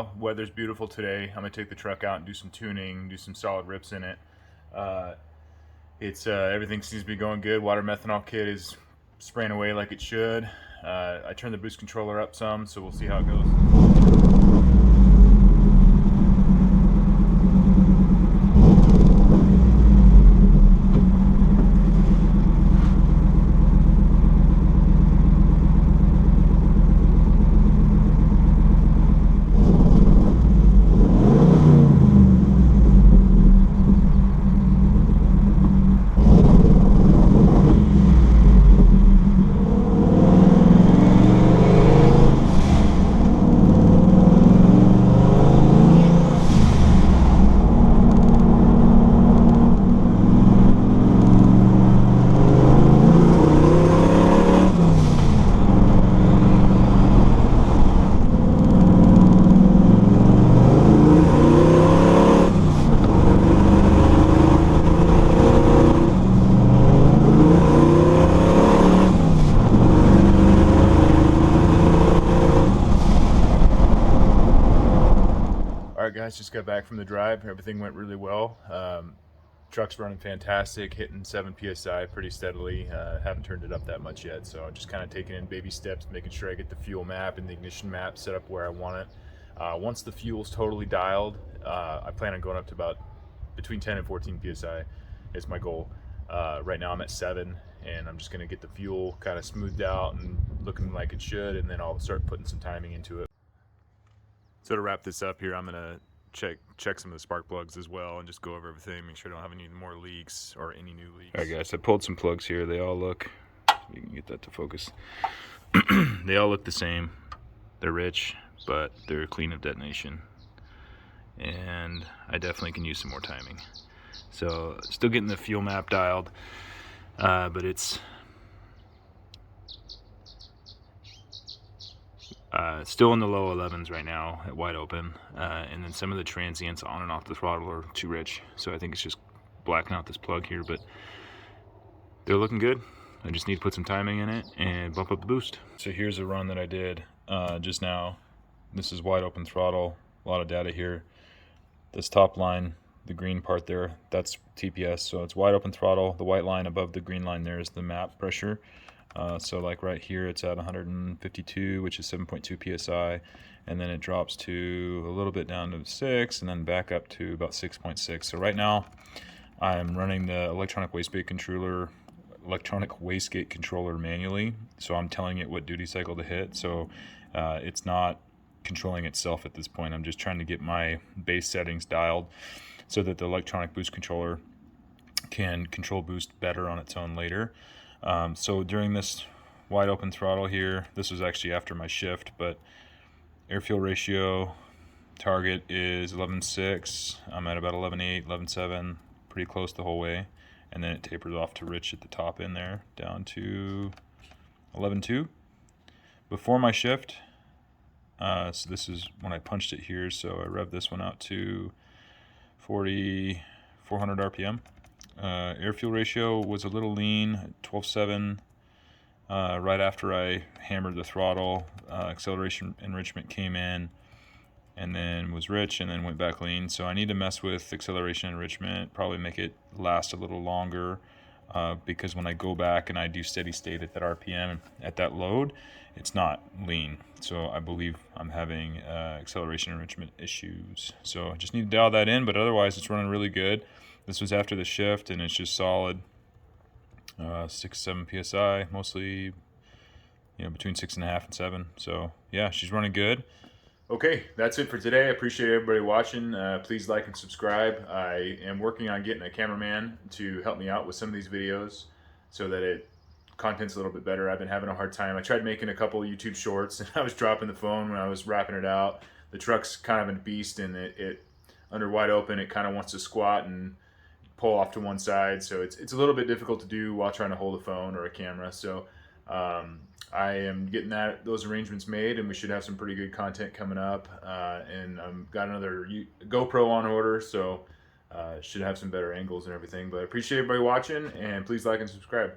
well. Weather's beautiful today. I'm gonna take the truck out and do some tuning, do some solid rips in it. It's everything seems to be going good. Water methanol kit is spraying away like it should. I turned the boost controller up some, so we'll see how it goes. Alright guys, just got back from the drive. Everything went really well. Truck's running fantastic, hitting 7 psi pretty steadily. Haven't turned it up that much yet, so I'm just kind of taking in baby steps, making sure I get the fuel map and the ignition map set up where I want it. Once the fuel's totally dialed, I plan on going up to about between 10 and 14 psi is my goal. Right now I'm at 7, and I'm just going to get the fuel kind of smoothed out and looking like it should, and then I'll start putting some timing into it. So to wrap this up here, I'm gonna check some of the spark plugs as well and just go over everything, make sure I don't have any more leaks or any new leaks. All right guys, I pulled some plugs here. They all look, you can get that to focus. They all look the same. They're rich, but they're clean of detonation. And I definitely can use some more timing. So still getting the fuel map dialed, but it's still in the low 11s right now at wide open, and then some of the transients on and off the throttle are too rich, so I think it's just blacking out this plug here, but they're looking good. I just need to put some timing in it and bump up the boost. So here's a run that I did just now. This is wide open throttle, a lot of data here. This top line, the green part there, that's TPS, so it's wide open throttle. The white line above the green line there is the map pressure. So like right here it's at 152, which is 7.2 psi, and then it drops to a little bit down to 6, and then back up to about 6.6. So right now I'm running the electronic wastegate controller manually, so I'm telling it what duty cycle to hit. So it's not controlling itself at this point. I'm just trying to get my base settings dialed so that the electronic boost controller can control boost better on its own later. So during this wide open throttle here, this was actually after my shift, but air fuel ratio target is 11.6. I'm at about 11.8, 11.7, pretty close the whole way. And then it tapers off to rich at the top end there, down to 11.2. Before my shift, so this is when I punched it here, so I revved this one out to 4,400 RPM. Air fuel ratio was a little lean, 12.7. Right after I hammered the throttle, acceleration enrichment came in and then was rich and then went back lean. So I need to mess with acceleration enrichment, probably make it last a little longer, because when I go back and I do steady state at that RPM, at that load, it's not lean. So I believe I'm having acceleration enrichment issues. So I just need to dial that in, but otherwise it's running really good. This was after the shift, and it's just solid 6-7 psi, mostly, between 6.5 and 7. So yeah, she's running good. Okay, that's it for today. I appreciate everybody watching. Please like and subscribe. I am working on getting a cameraman to help me out with some of these videos so that content's a little bit better. I've been having a hard time. I tried making a couple YouTube shorts, and I was dropping the phone when I was wrapping it out. The truck's kind of a beast, and it under wide open, it kind of wants to squat and pull off to one side, so it's a little bit difficult to do while trying to hold a phone or a camera. So I am getting those arrangements made, and we should have some pretty good content coming up. And I've got another GoPro on order, so should have some better angles and everything. But I appreciate everybody watching, and please like and subscribe.